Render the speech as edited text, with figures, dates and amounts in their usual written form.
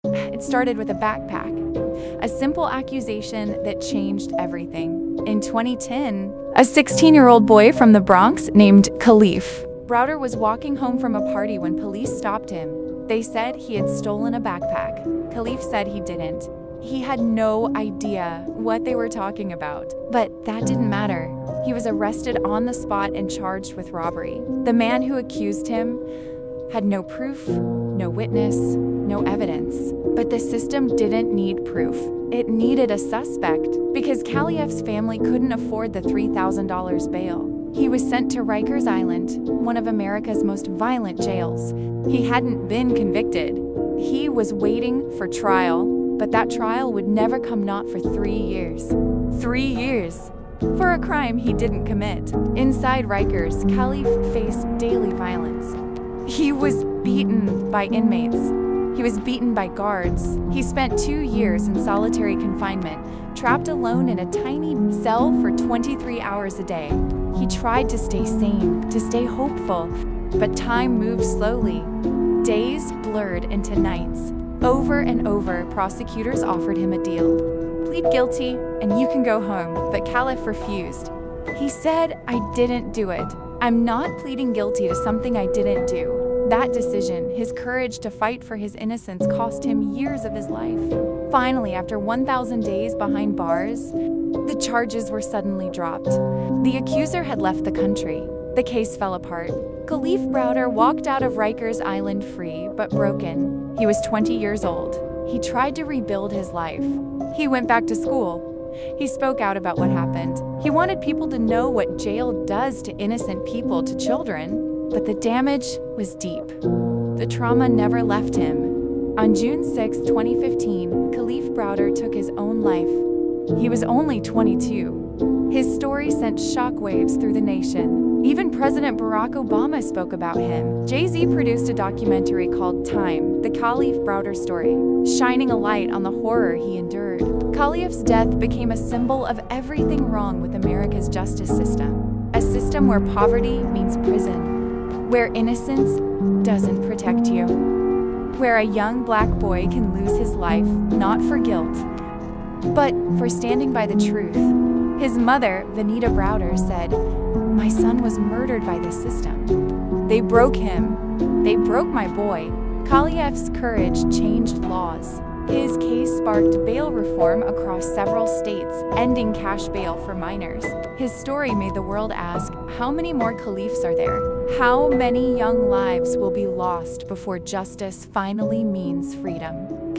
It started with a backpack, a simple accusation that changed everything. In 2010, a 16-year-old boy from the Bronx named Kalief Browder was walking home from a party when police stopped him. They said he had stolen a backpack. Kalief said he didn't. He had no idea what they were talking about. But that didn't matter. He was arrested on the spot and charged with robbery. The man who accused him had no proof, no witness, no evidence. But the system didn't need proof. It needed a suspect because Kalief's family couldn't afford the $3,000 bail. He was sent to Rikers Island, one of America's most violent jails. He hadn't been convicted. He was waiting for trial, but that trial would never come, not for 3 years. 3 years for a crime he didn't commit. Inside Rikers, Kalief faced daily violence. He was beaten by inmates. He was beaten by guards. He spent 2 years in solitary confinement, trapped alone in a tiny cell for 23 hours a day. He tried to stay sane, to stay hopeful, but time moved slowly. Days blurred into nights. Over and over, prosecutors offered him a deal. Plead guilty and you can go home, but Kalief refused. He said, "I didn't do it. I'm not pleading guilty to something I didn't do." That decision, his courage to fight for his innocence, cost him years of his life. Finally, after 1,000 days behind bars, the charges were suddenly dropped. The accuser had left the country. The case fell apart. Kalief Browder walked out of Rikers Island free but broken. He was 20 years old. He tried to rebuild his life. He went back to school. He spoke out about what happened. He wanted people to know what jail does to innocent people, to children. But the damage was deep. The trauma never left him. On June 6, 2015, Kalief Browder took his own life. He was only 22. His story sent shockwaves through the nation. Even President Barack Obama spoke about him. Jay-Z produced a documentary called Time, the Kalief Browder story, shining a light on the horror he endured. Kalief's death became a symbol of everything wrong with America's justice system. A system where poverty means prison, where innocence doesn't protect you, where a young black boy can lose his life, not for guilt, but for standing by the truth. His mother, Vanita Browder, said, "My son was murdered by this system. They broke him. They broke my boy." Kalief's courage changed laws. His case sparked bail reform across several states, ending cash bail for minors. His story made the world ask, how many more Kaliefs are there? How many young lives will be lost before justice finally means freedom?